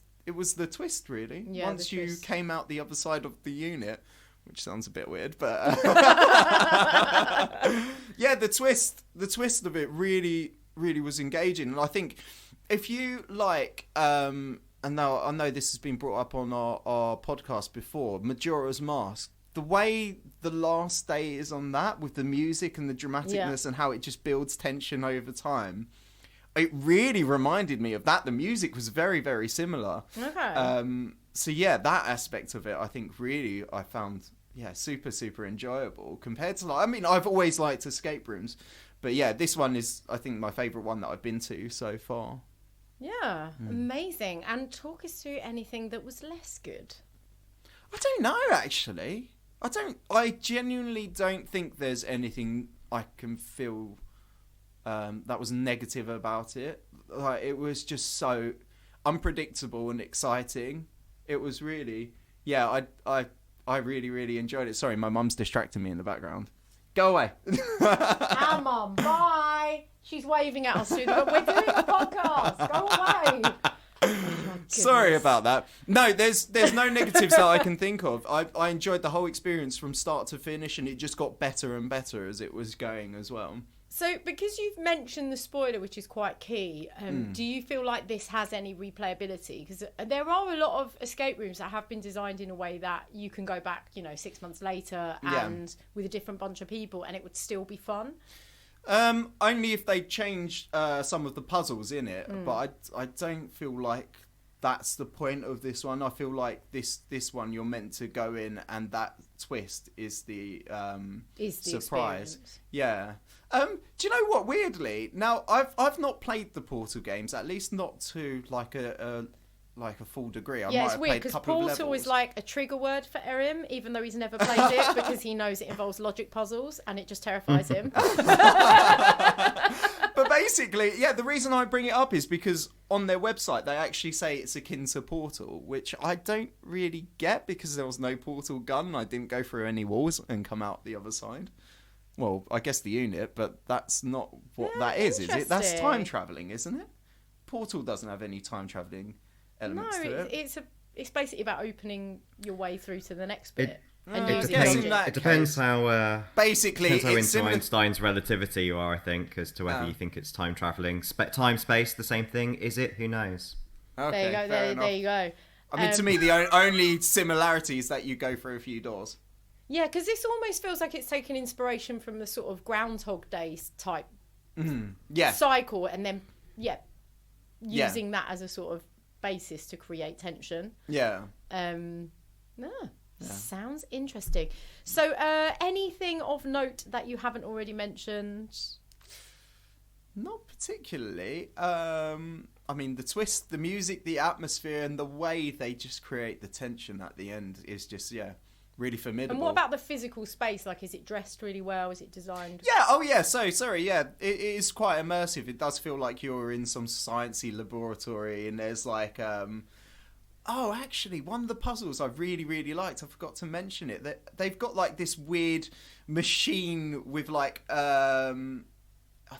the twist, really. Yeah, once you twist. came out the other side of the unit, which sounds a bit weird, but yeah, the twist of it really, really was engaging. And I think if you like, and now I know this has been brought up on our podcast before, Majora's Mask, the way the last day is on that, with the music and the dramaticness and how it just builds tension over time, it really reminded me of that. The music was very, very similar. Okay. So yeah, that aspect of it, I think really I found, super, super enjoyable compared to I've always liked escape rooms, but yeah, this one is, I think, my favourite one that I've been to so far. Yeah, amazing. And talk us through anything that was less good. I don't know, actually. I genuinely don't think there's anything I can feel that was negative about it. Like, it was just so unpredictable and exciting. It was really, I really, really enjoyed it. Sorry, my mum's distracting me in the background. Go away. Our mum, bye. She's waving at us. We're doing a podcast. Go away. Oh, sorry about that. No, there's no negatives that I can think of. I enjoyed the whole experience from start to finish, and it just got better and better as it was going as well. So, because you've mentioned the spoiler, which is quite key, do you feel like this has any replayability? Because there are a lot of escape rooms that have been designed in a way that you can go back, 6 months later and with a different bunch of people, and it would still be fun. Only if they changed some of the puzzles in it, but I don't feel like that's the point of this one. I feel like this one you're meant to go in, and that twist is the surprise. Experience. Yeah. Do you know what? Weirdly, now I've not played the Portal games, at least not to like a full degree. I might It's have weird played a because couple of Portal levels. is like a trigger word for Erim, even though he's never played it, because he knows it involves logic puzzles and it just terrifies him. But basically, the reason I bring it up is because on their website they actually say it's akin to Portal, which I don't really get because there was no portal gun and I didn't go through any walls and come out the other side. Well, I guess the unit, but that's not what that is it? That's interesting. time travelling, isn't it? Portal doesn't have any time travelling elements to it. It's basically about opening your way through to the next bit. It depends how basically depends how it's into Einstein's relativity you are, I think, as to whether you think it's time travelling. Time, space, the same thing. Is it? Who knows? There Okay, you go. fair enough. There you go. I mean, to me, the only similarity is that you go through a few doors. Yeah, because this almost feels like it's taken inspiration from the sort of Groundhog Day type cycle, and then using that as a sort of basis to create tension. Yeah. Sounds interesting. So, anything of note that you haven't already mentioned? Not particularly. I mean, the twist, the music, the atmosphere, and the way they just create the tension at the end is just, really formidable. And what about the physical space? Like, is it dressed really well? Is it designed? Yeah, oh yeah, it is quite immersive. It does feel like you're in some sciencey laboratory, and there's like... Oh, actually, one of the puzzles I really, really liked, I forgot to mention it, that they've got like this weird machine with like, I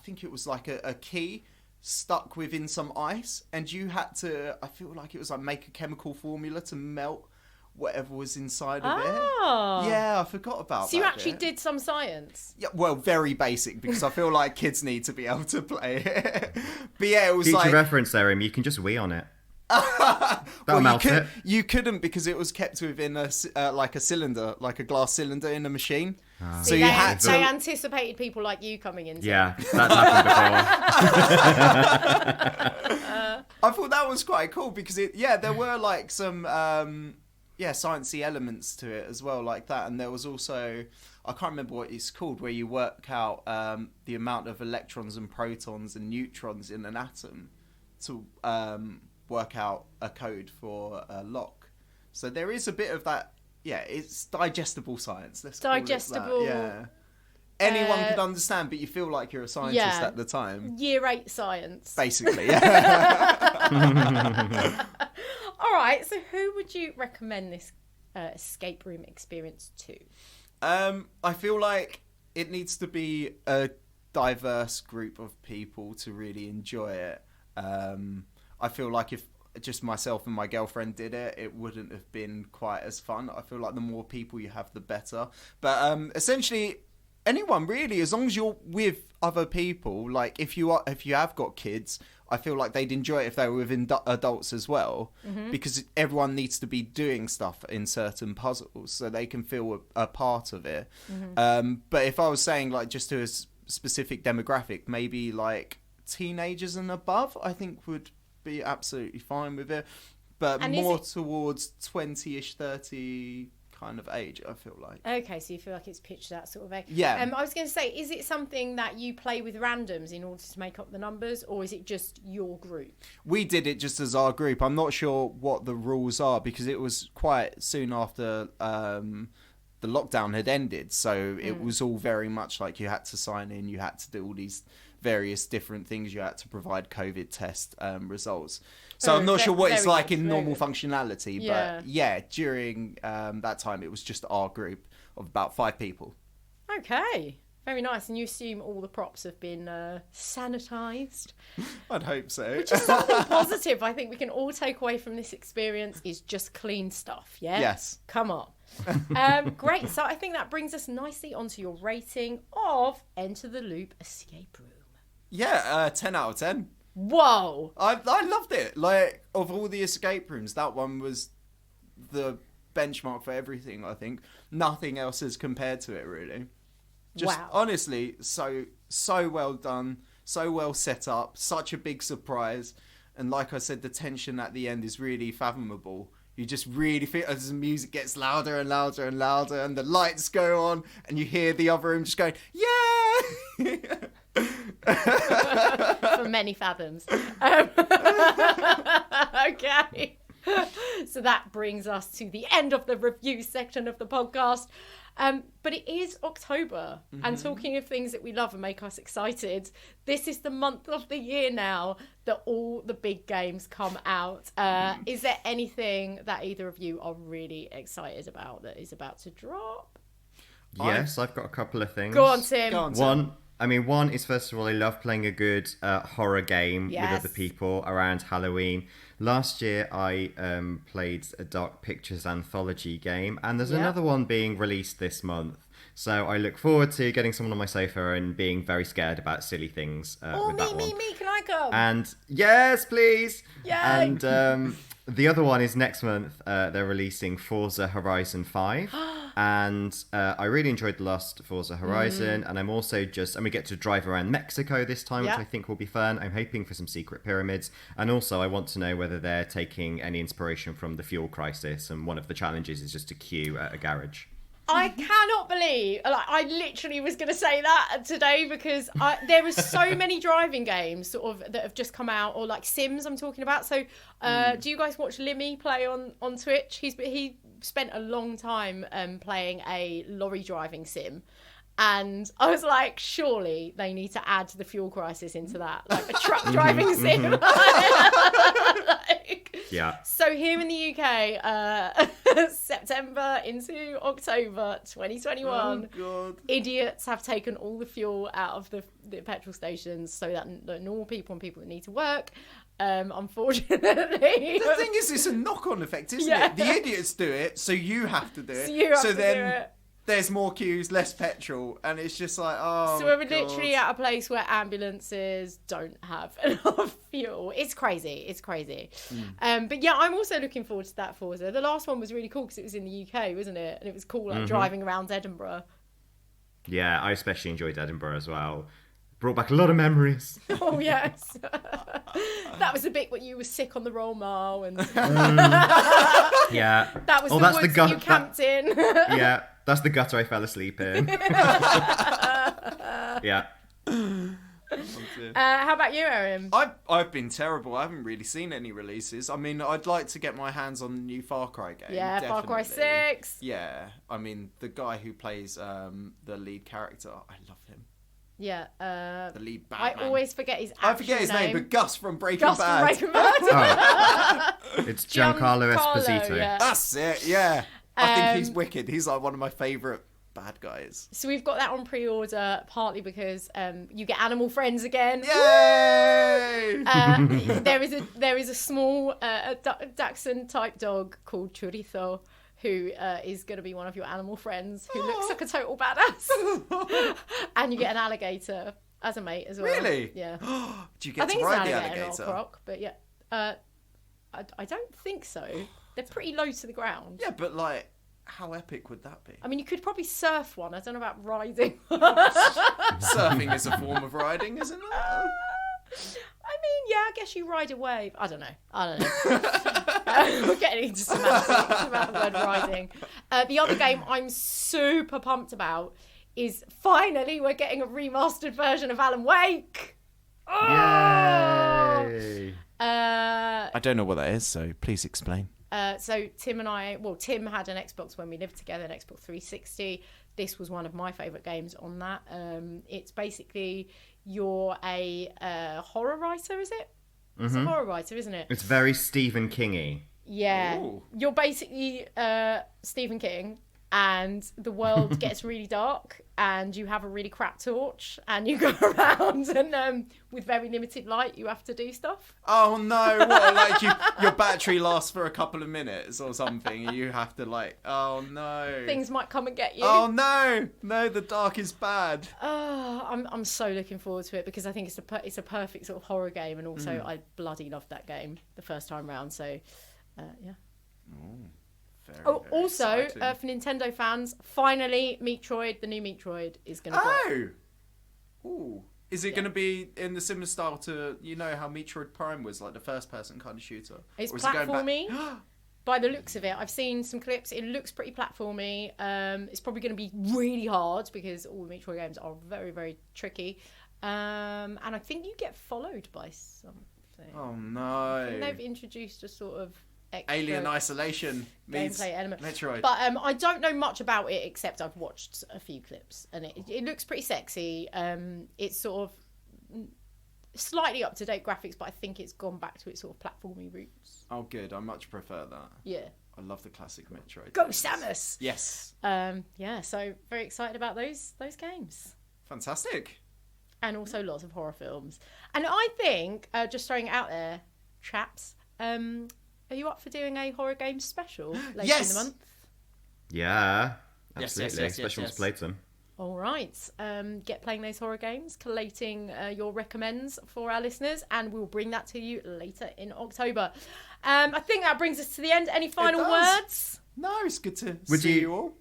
think it was like a key stuck within some ice, and you had to, I feel like it was like make a chemical formula to melt whatever was inside of it. Yeah, I forgot about that. So you actually bit. did some science? Yeah, well, very basic, because I feel like kids need to be able to play it. But yeah, it was Future reference, Erim, you can just wee on it. That'll melt it. You couldn't, because it was kept within a cylinder, like a glass cylinder in a machine. So you had to. They anticipated people like you coming in. Yeah, that's happened before. I thought that was quite cool because there were like some sciencey elements to it as well, like that, and there was also, I can't remember what it's called, where you work out the amount of electrons and protons and neutrons in an atom to work out a code for a lock. So there is a bit of that. Yeah, it's digestible science. Let's digestible. Call it that. Yeah. Anyone could understand, but you feel like you're a scientist at the time. Year 8 science. Basically, yeah. All right, so who would you recommend this escape room experience to? I feel like it needs to be a diverse group of people to really enjoy it. I feel like if just myself and my girlfriend did it, it wouldn't have been quite as fun. I feel like the more people you have, the better. But essentially, anyone really, as long as you're with other people. Like if you have got kids, I feel like they'd enjoy it if they were with adults as well, because everyone needs to be doing stuff in certain puzzles so they can feel a part of it. But if I was saying like just to a specific demographic, maybe like teenagers and above, I think would be absolutely fine with it. But and more towards 20-ish, 30 kind of age, I feel like. Okay, so you feel like it's pitched that sort of age. Yeah. I was going to say, is it something that you play with randoms in order to make up the numbers, or is it just your group? We did it just as our group. I'm not sure what the rules are because it was quite soon after the lockdown had ended. So it was all very much like you had to sign in, you had to do all these various different things, you had to provide COVID test results. So I'm not sure what it's like in normal functionality, but yeah, during that time it was just our group of about 5 people. Okay, very nice. And you assume all the props have been sanitised? I'd hope so. Which is something positive I think we can all take away from this experience, is just clean stuff, yeah? Yes. Come on. Great, so I think that brings us nicely onto your rating of Enter the Loop Escape Room. Yeah, 10 out of 10. Whoa! I loved it. Like, of all the escape rooms, that one was the benchmark for everything, I think. Nothing else is compared to it, really. Just honestly, so well done, so well set up, such a big surprise. And like I said, the tension at the end is really fathomable. You just really feel as the music gets louder and louder and louder and the lights go on and you hear the other room just going, yeah! For many fathoms. Okay. So that brings us to the end of the review section of the podcast. But it is October, and talking of things that we love and make us excited, this is the month of the year now that all the big games come out. Is there anything that either of you are really excited about that is about to drop? Yes, I've got a couple of things. Go on, Tim. One is, first of all, I love playing a good horror game with other people around Halloween. Last year, I played a Dark Pictures anthology game, and there's another one being released this month. So I look forward to getting someone on my sofa and being very scared about silly things with that one. Me, can I go? And yes, please. Yay! And the other one is next month. They're releasing Forza Horizon 5. And I really enjoyed the last Forza Horizon. And I'm also and we get to drive around Mexico this time, which I think will be fun. I'm hoping for some secret pyramids. And also I want to know whether they're taking any inspiration from the fuel crisis. And one of the challenges is just to queue at a garage. I cannot believe, I literally was going to say that today, because there are so many driving games sort of that have just come out, or like Sims I'm talking about. So do you guys watch Limmy play on Twitch? He spent a long time playing a lorry driving sim. And I was like, surely they need to add the fuel crisis into that, like a truck driving sim. So here in the UK, September into October 2021, idiots have taken all the fuel out of the petrol stations so that the normal people and people that need to work, unfortunately. The thing is, it's a knock-on effect, isn't it? The idiots do it, so you have to do it. So then there's more queues, less petrol, and it's just like, so we're literally at a place where ambulances don't have enough fuel. It's crazy. But yeah, I'm also looking forward to that Forza. The last one was really cool because it was in the UK, wasn't it? And it was cool, like driving around Edinburgh. Yeah, I especially enjoyed Edinburgh as well. Brought back a lot of memories. Oh yes, that was the bit where you were sick on the Royal Mile, and yeah, that was the woods you camped in. Yeah, that's the gutter I fell asleep in. Yeah. How about you, Erim? I've been terrible. I haven't really seen any releases. I mean, I'd like to get my hands on the new Far Cry game. Yeah, definitely. Far Cry 6. Yeah, I mean, the guy who plays the lead character, I love him. Yeah, the lead Batman. I always forget his actual name. I forget his name, but Gus from Breaking Bad. From Breaking Bad. It's Giancarlo Esposito. Yeah. That's it, yeah. I think he's wicked. He's like one of my favourite bad guys. So we've got that on pre-order, partly because you get animal friends again. Yay! There is a small Dachshund type dog called Chorizo, who is going to be one of your animal friends who looks like a total badass. And you get an alligator as a mate as well. Really? Yeah. Do you I get think to it's an ride the alligator, not a alligator? croc, but yeah. I don't think so. They're pretty low to the ground. Yeah, but like, how epic would that be? I mean, you could probably surf one. I don't know about riding. Surfing is a form of riding, isn't it? I mean, yeah, I guess you ride a wave. I don't know. We're getting into semantics about the word riding. The other game I'm super pumped about is finally we're getting a remastered version of Alan Wake. Oh! Yay! I don't know what that is, so please explain. So Tim had an Xbox when we lived together, an Xbox 360. This was one of my favourite games on that. It's basically you're a horror writer, is it? It's a horror writer, isn't it? It's very Stephen King-y. Yeah. Ooh. You're basically Stephen King, and the world gets really dark, and you have a really crap torch, and you go around, and with very limited light, you have to do stuff. Oh no! What, like your battery lasts for a couple of minutes or something, and you have to like, oh no, Things might come and get you. Oh no, the dark is bad. I'm so looking forward to it because I think it's a perfect sort of horror game, and also I bloody loved that game the first time round. So, yeah. Very Also, exciting. for Nintendo fans, finally, Metroid, the new Metroid, is going to drop. Ooh. Is it going to be in the similar style to, how Metroid Prime was, like the first-person kind of shooter? It's Or is it going back- platformy. By the looks of it, I've seen some clips. It looks pretty platformy. It's probably going to be really hard because all the Metroid games are very, very tricky. And I think you get followed by something. Oh I think no. they've introduced a sort of extra Alien Isolation meets gameplay element. Metroid. But I don't know much about it except I've watched a few clips, and it looks pretty sexy. It's sort of slightly up to date graphics, but I think it's gone back to its sort of platformy roots. Oh good, I much prefer that. Yeah. I love the classic Metroid. Go games. Samus! Yes. Yeah, so very excited about those games. Fantastic. And also lots of horror films. And I think, just throwing it out there, chaps, are you up for doing a horror game special later in the month? Yeah, Yes, absolutely. yes, Especially yes. once played some. All right. Get playing those horror games, collating your recommends for our listeners, and we'll bring that to you later in October. I think that brings us to the end. Any final does. words? No, it's good to Would see you- you all.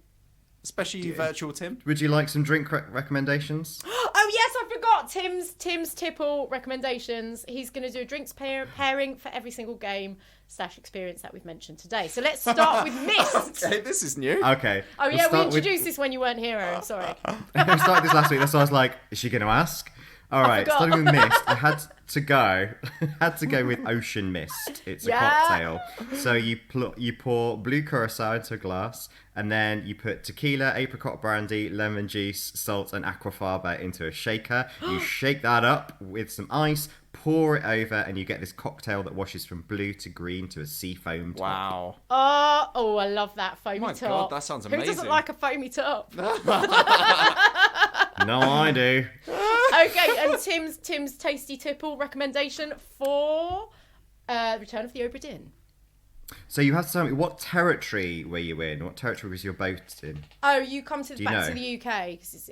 Especially you, virtual Tim. Would you like some drink recommendations? Oh yes, I forgot Tim's tipple recommendations. He's going to do a drinks pairing for every single game / experience that we've mentioned today. So let's start with Myst. Okay, this is new. Okay. Oh we'll yeah, we start with- introduced this when you weren't here, Aaron. Sorry. we started this last week, so I was like, is she going to ask? All right, forgot. starting with Myst, I had to go with Ocean Mist. It's a cocktail. So you pour blue curacao into a glass, and then you put tequila, apricot brandy, lemon juice, salt, and aquafaba into a shaker. You shake that up with some ice, pour it over, and you get this cocktail that washes from blue to green to a sea foam top. Wow. Oh, I love that foamy My top. God, that sounds Who doesn't amazing. like a foamy top? No, I do. Okay, and Tim's tasty tipple recommendation for Return of the Obra Dinn. So you have to tell me, what territory were you in? What territory was your boat in? Oh, you come to Do you back to know? the UK 'cause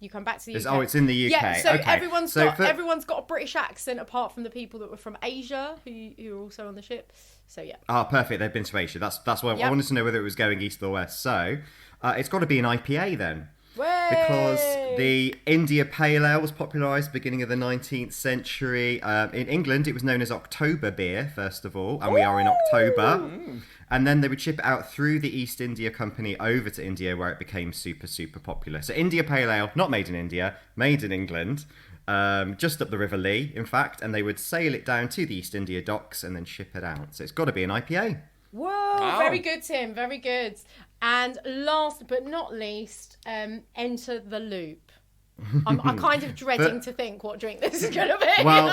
you come back to the UK. Oh, it's in the UK. Yeah, so okay. everyone's So everyone's got a British accent apart from the people that were from Asia who are also on the ship. So yeah. Ah, perfect. They've been to Asia. That's why I Yep. wanted to know whether it was going east or west. So it's got to be an IPA then. Way! Because the India Pale Ale was popularised beginning of the 19th century. In England, it was known as October beer, first of all, and we are in October. And then they would ship it out through the East India Company over to India, where it became super, super popular. So India Pale Ale, not made in India, made in England, just up the River Lee, in fact, and they would sail it down to the East India docks and then ship it out. So it's got to be an IPA. Whoa, Wow. very good, Tim. Very good. And last but not least, Enter the Loop. I'm kind of dreading to think what drink this is going to be. Well,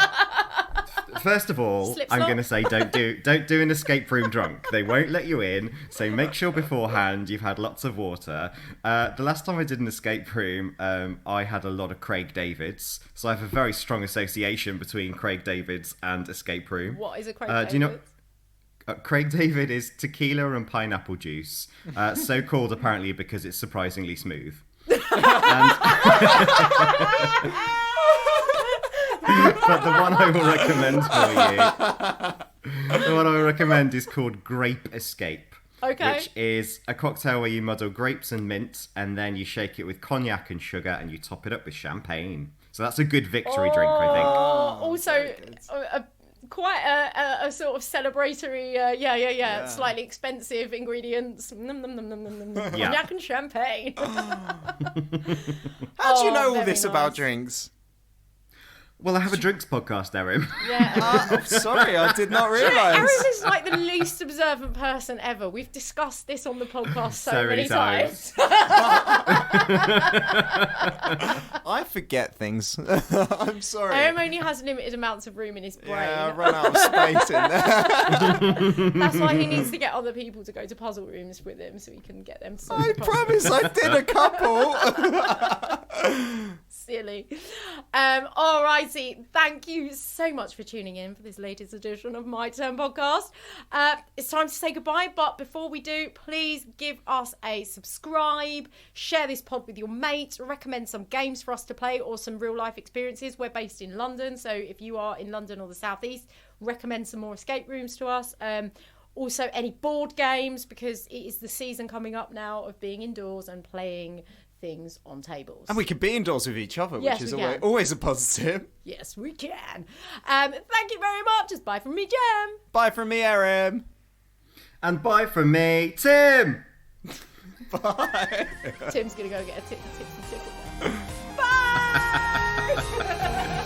first of all, Slip I'm slop. going to say don't do an escape room drunk. They won't let you in, so make sure beforehand you've had lots of water. The last time I did an escape room, I had a lot of Craig Davids, so I have a very strong association between Craig Davids and escape room. What is a Craig Do you know? David? Craig David is tequila and pineapple juice, so called apparently because it's surprisingly smooth. But the one I will recommend is called Grape Escape. Okay. Which is a cocktail where you muddle grapes and mint, and then you shake it with cognac and sugar, and you top it up with champagne. So that's a good victory drink, I think. Also, quite a sort of celebratory, slightly expensive ingredients. Cognac and champagne. How do you know all very this about nice. drinks? Well, I have a drinks podcast, Erim. Yeah. I'm sorry, I did not realise. Erin is like the least observant person ever. We've discussed this on the podcast so many times. I forget things. I'm sorry. Erin only has limited amounts of room in his brain. Yeah, I run out of space in there. That's why he needs to get other people to go to puzzle rooms with him so he can get them to solve I the puzzle. promise I did a couple. Silly. Alrighty. Thank you so much for tuning in for this latest edition of My Turn podcast. It's time to say goodbye, but before we do, please give us a subscribe, share this pod with your mates, recommend some games for us to play or some real life experiences. We're based in London, so if you are in London or the southeast, recommend some more escape rooms to us. Also, any board games, because it is the season coming up now of being indoors and playing things on tables. And we can be indoors with each other, Yes, which is we can. always a positive. Yes, we can. Thank you very much. It's bye from me, Jem. Bye from me, Erim. And bye from me, Tim! Bye. Tim's going to go get a tipsy ticket now. Bye!